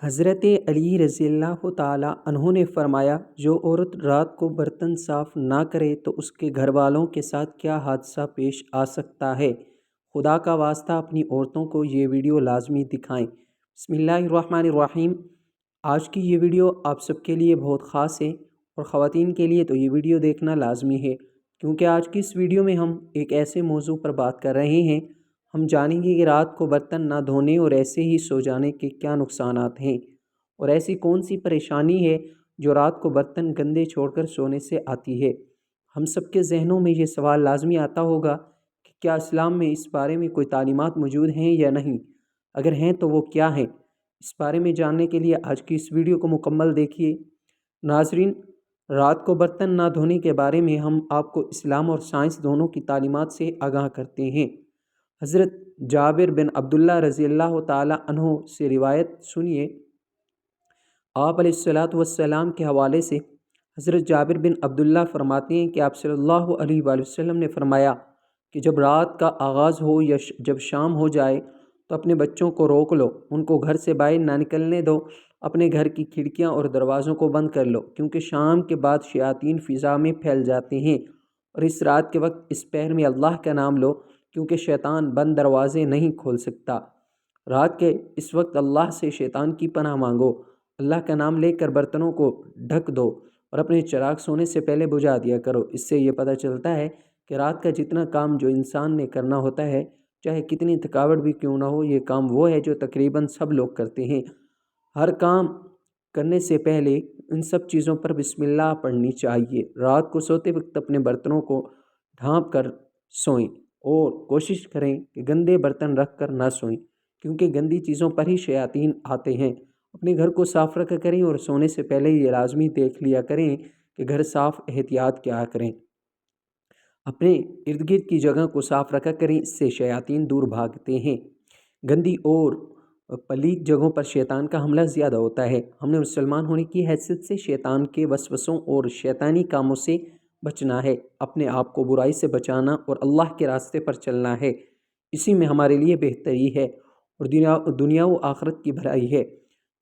حضرت علی رضی اللہ تعالیٰ عنہ نے فرمایا، جو عورت رات کو برتن صاف نہ کرے تو اس کے گھر والوں کے ساتھ کیا حادثہ پیش آ سکتا ہے۔ خدا کا واسطہ اپنی عورتوں کو یہ ویڈیو لازمی دکھائیں۔ بسم اللہ الرحمن الرحیم۔ آج کی یہ ویڈیو آپ سب کے لیے بہت خاص ہے اور خواتین کے لیے تو یہ ویڈیو دیکھنا لازمی ہے، کیونکہ آج کی اس ویڈیو میں ہم ایک ایسے موضوع پر بات کر رہے ہیں۔ ہم جانیں گے کہ رات کو برتن نہ دھونے اور ایسے ہی سو جانے کے کیا نقصانات ہیں، اور ایسی کون سی پریشانی ہے جو رات کو برتن گندے چھوڑ کر سونے سے آتی ہے۔ ہم سب کے ذہنوں میں یہ سوال لازمی آتا ہوگا کہ کیا اسلام میں اس بارے میں کوئی تعلیمات موجود ہیں یا نہیں؟ اگر ہیں تو وہ کیا ہیں؟ اس بارے میں جاننے کے لیے آج کی اس ویڈیو کو مکمل دیکھیے۔ ناظرین، رات کو برتن نہ دھونے کے بارے میں ہم آپ کو اسلام اور سائنس دونوں کی تعلیمات سے آگاہ کرتے ہیں۔ حضرت جابر بن عبداللہ رضی اللہ تعالیٰ عنہ سے روایت سنیے۔ آپ علیہ السلام کے حوالے سے حضرت جابر بن عبداللہ فرماتے ہیں کہ آپ صلی اللہ علیہ وآلہ وسلم نے فرمایا کہ جب رات کا آغاز ہو یا جب شام ہو جائے تو اپنے بچوں کو روک لو، ان کو گھر سے باہر نہ نکلنے دو، اپنے گھر کی کھڑکیاں اور دروازوں کو بند کر لو، کیونکہ شام کے بعد شیاطین فضا میں پھیل جاتے ہیں، اور اس رات کے وقت اس پہر میں اللہ کا نام لو، کیونکہ شیطان بند دروازے نہیں کھول سکتا۔ رات کے اس وقت اللہ سے شیطان کی پناہ مانگو، اللہ کا نام لے کر برتنوں کو ڈھک دو اور اپنے چراغ سونے سے پہلے بجھا دیا کرو۔ اس سے یہ پتہ چلتا ہے کہ رات کا جتنا کام جو انسان نے کرنا ہوتا ہے، چاہے کتنی تھکاوٹ بھی کیوں نہ ہو، یہ کام وہ ہے جو تقریباً سب لوگ کرتے ہیں۔ ہر کام کرنے سے پہلے ان سب چیزوں پر بسم اللہ پڑھنی چاہیے۔ رات کو سوتے وقت اپنے برتنوں کو ڈھانپ کر سوئیں اور کوشش کریں کہ گندے برتن رکھ کر نہ سوئیں، کیونکہ گندی چیزوں پر ہی شیاطین آتے ہیں۔ اپنے گھر کو صاف رکھا کریں اور سونے سے پہلے یہ لازمی دیکھ لیا کریں کہ گھر صاف احتیاط کیا کریں۔ اپنے ارد گرد کی جگہ کو صاف رکھا کریں، اس سے شیاطین دور بھاگتے ہیں۔ گندی اور پلید جگہوں پر شیطان کا حملہ زیادہ ہوتا ہے۔ ہم نے مسلمان ہونے کی حیثیت سے شیطان کے وسوسوں اور شیطانی کاموں سے بچنا ہے، اپنے آپ کو برائی سے بچانا اور اللہ کے راستے پر چلنا ہے۔ اسی میں ہمارے لیے بہتری ہے اور دنیا و آخرت کی بھلائی ہے۔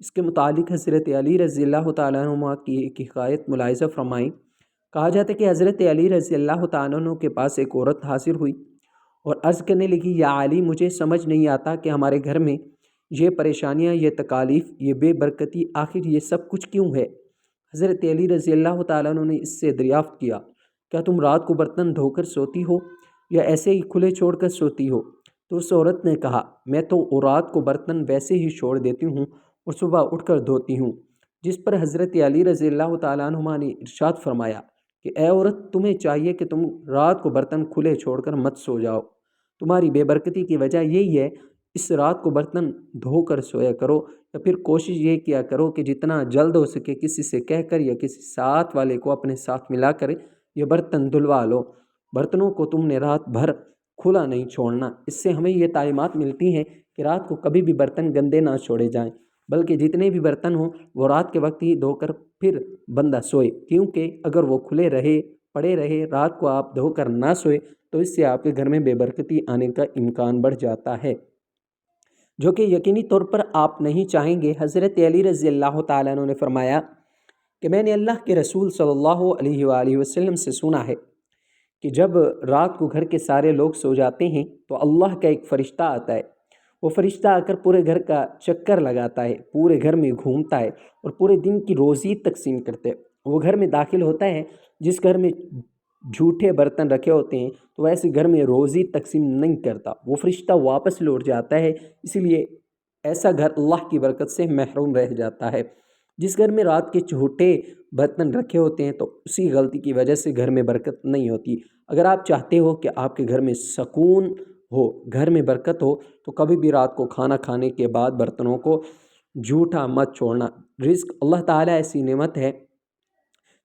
اس کے متعلق حضرت علی رضی اللہ تعالیٰ عنہ کی ایک حکایت ملاحظہ فرمائیں۔ کہا جاتا ہے کہ حضرت علی رضی اللہ تعالیٰ عنہ کے پاس ایک عورت حاضر ہوئی اور عرض کرنے لگی، یا علی، مجھے سمجھ نہیں آتا کہ ہمارے گھر میں یہ پریشانیاں، یہ تکالیف، یہ بے برکتی، آخر یہ سب کچھ کیوں ہے؟ حضرت علی رضی اللہ تعالیٰ عنہ نے اس سے دریافت کیا، کیا تم رات کو برتن دھو کر سوتی ہو یا ایسے ہی کھلے چھوڑ کر سوتی ہو؟ تو اس عورت نے کہا، میں تو رات کو برتن ویسے ہی چھوڑ دیتی ہوں اور صبح اٹھ کر دھوتی ہوں۔ جس پر حضرت علی رضی اللہ تعالیٰ عنہ نے ارشاد فرمایا کہ اے عورت، تمہیں چاہیے کہ تم رات کو برتن کھلے چھوڑ کر مت سو جاؤ۔ تمہاری بے برکتی کی وجہ یہی ہے، اس رات کو برتن دھو کر سویا کرو، یا پھر کوشش یہ کیا کرو کہ جتنا جلد ہو سکے کسی سے کہہ کر یا کسی ساتھ والے کو اپنے ساتھ ملا کر یہ برتن دھلوا لو۔ برتنوں کو تم نے رات بھر کھلا نہیں چھوڑنا۔ اس سے ہمیں یہ تعلیمات ملتی ہیں کہ رات کو کبھی بھی برتن گندے نہ چھوڑے جائیں، بلکہ جتنے بھی برتن ہوں وہ رات کے وقت ہی دھو کر پھر بندہ سوئے، کیونکہ اگر وہ کھلے رہے، پڑے رہے، رات کو آپ دھو کر نہ سوئے تو اس سے آپ کے گھر میں بے برکتی آنے کا امکان بڑھ جاتا ہے، جو کہ یقینی طور پر آپ نہیں چاہیں گے۔ حضرت علی رضی اللہ تعالیٰ عنہ نے فرمایا کہ میں نے اللہ کے رسول صلی اللہ علیہ وآلہ وسلم سے سنا ہے کہ جب رات کو گھر کے سارے لوگ سو جاتے ہیں تو اللہ کا ایک فرشتہ آتا ہے۔ وہ فرشتہ آ کر پورے گھر کا چکر لگاتا ہے، پورے گھر میں گھومتا ہے اور پورے دن کی روزی تقسیم کرتے ہیں۔ وہ گھر میں داخل ہوتا ہے، جس گھر میں جھوٹے برتن رکھے ہوتے ہیں تو ایسے گھر میں روزی تقسیم نہیں کرتا، وہ فرشتہ واپس لوٹ جاتا ہے، اسی لیے ایسا گھر اللہ کی برکت سے محروم رہ جاتا ہے۔ جس گھر میں رات کے جھوٹے برتن رکھے ہوتے ہیں تو اسی غلطی کی وجہ سے گھر میں برکت نہیں ہوتی۔ اگر آپ چاہتے ہو کہ آپ کے گھر میں سکون ہو، گھر میں برکت ہو، تو کبھی بھی رات کو کھانا کھانے کے بعد برتنوں کو جھوٹا مت چھوڑنا۔ رزق اللہ تعالیٰ ایسی نعمت ہے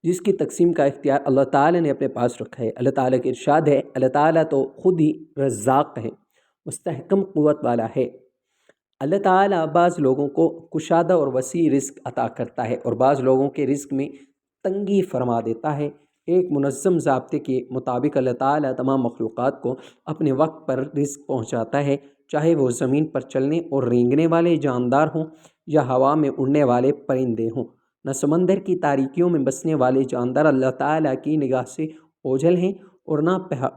جس کی تقسیم کا اختیار اللہ تعالیٰ نے اپنے پاس رکھا ہے۔ اللہ تعالیٰ کے ارشاد ہے، اللہ تعالیٰ تو خود ہی رزاق ہے، مستحکم قوت والا ہے۔ اللہ تعالیٰ بعض لوگوں کو کشادہ اور وسیع رزق عطا کرتا ہے اور بعض لوگوں کے رزق میں تنگی فرما دیتا ہے۔ ایک منظم ضابطے کے مطابق اللہ تعالیٰ تمام مخلوقات کو اپنے وقت پر رزق پہنچاتا ہے، چاہے وہ زمین پر چلنے اور رینگنے والے جاندار ہوں یا ہوا میں اڑنے والے پرندے ہوں، نہ سمندر کی تاریکیوں میں بسنے والے جاندار اللہ تعالیٰ کی نگاہ سے اوجھل ہیں، اور نہ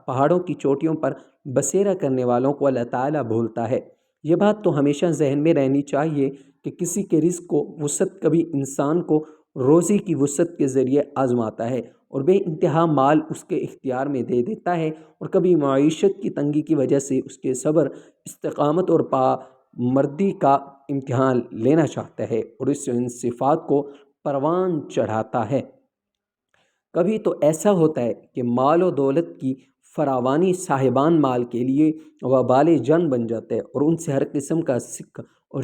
پہاڑوں کی چوٹیوں پر بسیرا کرنے والوں کو اللہ تعالیٰ بھولتا ہے۔ یہ بات تو ہمیشہ ذہن میں رہنی چاہیے کہ کسی کے رزق کو وسعت کبھی انسان کو روزی کی وسعت کے ذریعے آزماتا ہے اور بے انتہا مال اس کے اختیار میں دے دیتا ہے، اور کبھی معیشت کی تنگی کی وجہ سے اس کے صبر، استقامت اور پامردی کا امتحان لینا چاہتا ہے اور اس ان صفات کو پروان چڑھاتا ہے۔ کبھی تو ایسا ہوتا ہے کہ مال و دولت کی فراوانی صاحبان مال کے لیے وبال جان بن جاتا ہے اور ان سے ہر قسم کا سکھ اور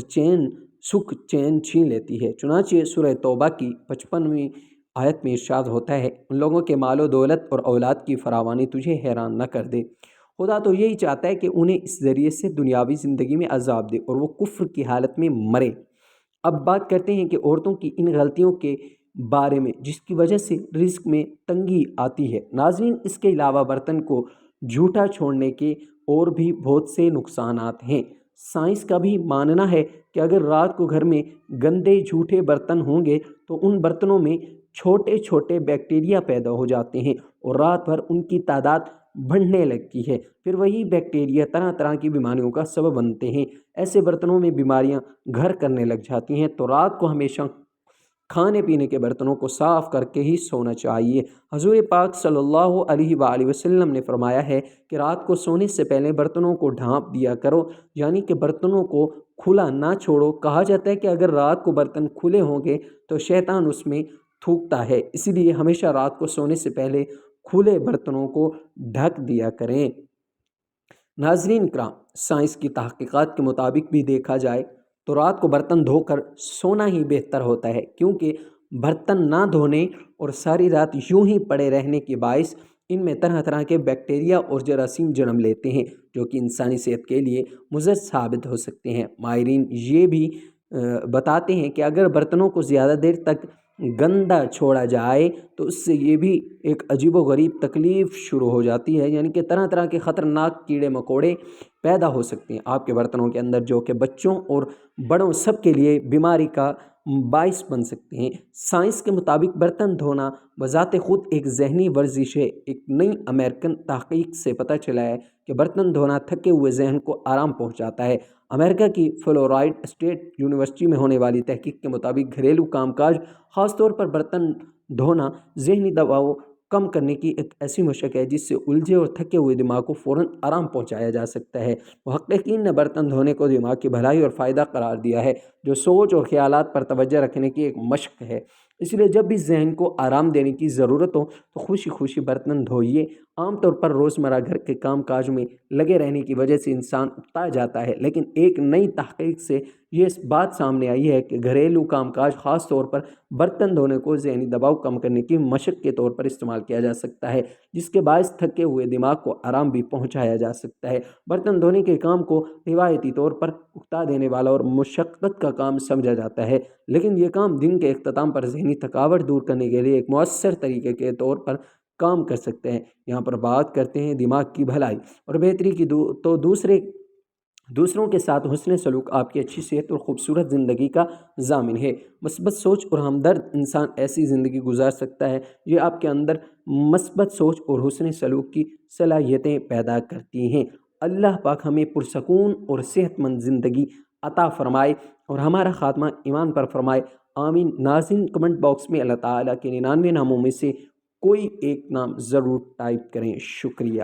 سکھ چین چھین لیتی ہے۔ چنانچہ سورہ توبہ کی 55ویں آیت میں ارشاد ہوتا ہے، ان لوگوں کے مال و دولت اور اولاد کی فراوانی تجھے حیران نہ کر دے۔ خدا تو یہی چاہتا ہے کہ انہیں اس ذریعے سے دنیاوی زندگی میں عذاب دے اور وہ کفر کی حالت میں مرے۔ اب بات کرتے ہیں کہ عورتوں کی ان غلطیوں کے بارے میں جس کی وجہ سے رزق میں تنگی آتی ہے۔ ناظرین، اس کے علاوہ برتن کو جھوٹا چھوڑنے کے اور بھی بہت سے نقصانات ہیں۔ سائنس کا بھی ماننا ہے کہ اگر رات کو گھر میں گندے جھوٹے برتن ہوں گے تو ان برتنوں میں چھوٹے چھوٹے بیکٹیریا پیدا ہو جاتے ہیں اور رات بھر ان کی تعداد بڑھنے لگتی ہے، پھر وہی بیکٹیریا طرح طرح کی بیماریوں کا سبب بنتے ہیں۔ ایسے برتنوں میں بیماریاں گھر کرنے لگ جاتی ہیں، تو رات کو ہمیشہ کھانے پینے کے برتنوں کو صاف کر کے ہی سونا چاہیے۔ حضور پاک صلی اللہ علیہ وآلہ وسلم نے فرمایا ہے کہ رات کو سونے سے پہلے برتنوں کو ڈھانپ دیا کرو، یعنی کہ برتنوں کو کھلا نہ چھوڑو۔ کہا جاتا ہے کہ اگر رات کو برتن کھلے ہوں گے تو شیطان اس میں تھوکتا ہے، اسی لیے ہمیشہ رات کو سونے سے پہلے کھلے برتنوں کو ڈھک دیا کریں۔ ناظرین کرام، سائنس کی تحقیقات کے مطابق بھی دیکھا جائے تو رات کو برتن دھو کر سونا ہی بہتر ہوتا ہے، کیونکہ برتن نہ دھونے اور ساری رات یوں ہی پڑے رہنے کے باعث ان میں طرح طرح کے بیکٹیریا اور جراثیم جنم لیتے ہیں جو کہ انسانی صحت کے لیے مضر ثابت ہو سکتے ہیں۔ ماہرین یہ بھی بتاتے ہیں کہ اگر برتنوں کو زیادہ دیر تک گندا چھوڑا جائے تو اس سے یہ بھی ایک عجیب و غریب تکلیف شروع ہو جاتی ہے، یعنی کہ طرح طرح کے خطرناک کیڑے مکوڑے پیدا ہو سکتے ہیں آپ کے برتنوں کے اندر، جو کہ بچوں اور بڑوں سب کے لیے بیماری کا باعث بن سکتے ہیں۔ سائنس کے مطابق برتن دھونا بذات خود ایک ذہنی ورزش ہے۔ ایک نئی امریکن تحقیق سے پتہ چلا ہے کہ برتن دھونا تھکے ہوئے ذہن کو آرام پہنچاتا ہے۔ امریکہ کی فلورائڈ اسٹیٹ یونیورسٹی میں ہونے والی تحقیق کے مطابق گھریلو کام کاج، خاص طور پر برتن دھونا، ذہنی دباؤ کم کرنے کی ایک ایسی مشق ہے جس سے الجھے اور تھکے ہوئے دماغ کو فوراً آرام پہنچایا جا سکتا ہے۔ محققین نے برتن دھونے کو دماغ کی بھلائی اور فائدہ قرار دیا ہے، جو سوچ اور خیالات پر توجہ رکھنے کی ایک مشق ہے۔ اس لیے جب بھی ذہن کو آرام دینے کی ضرورت ہو تو خوشی خوشی برتن دھوئیے۔ عام طور پر روزمرہ گھر کے کام کاج میں لگے رہنے کی وجہ سے انسان اکتا جاتا ہے، لیکن ایک نئی تحقیق سے یہ بات سامنے آئی ہے کہ گھریلو کام کاج، خاص طور پر برتن دھونے کو ذہنی دباؤ کم کرنے کی مشق کے طور پر استعمال کیا جا سکتا ہے، جس کے باعث تھکے ہوئے دماغ کو آرام بھی پہنچایا جا سکتا ہے۔ برتن دھونے کے کام کو روایتی طور پر اکتا دینے والا اور مشقت کا کام سمجھا جاتا ہے، لیکن یہ کام دن کے اختتام پر ذہنی تھکاوٹ دور کرنے کے لیے ایک مؤثر طریقے کے طور پر کام کر سکتے ہیں۔ یہاں پر بات کرتے ہیں دماغ کی بھلائی اور بہتری کی تو دوسروں کے ساتھ حسن سلوک آپ کی اچھی صحت اور خوبصورت زندگی کا ضامن ہے۔ مثبت سوچ اور ہمدرد انسان ایسی زندگی گزار سکتا ہے یہ آپ کے اندر مثبت سوچ اور حسن سلوک کی صلاحیتیں پیدا کرتی ہیں۔ اللہ پاک ہمیں پرسکون اور صحت مند زندگی عطا فرمائے اور ہمارا خاتمہ ایمان پر فرمائے، آمین۔ ناظرین، کمنٹ باکس میں اللہ تعالیٰ کے 99 ناموں میں سے کوئی ایک نام ضرور ٹائپ کریں۔ شکریہ۔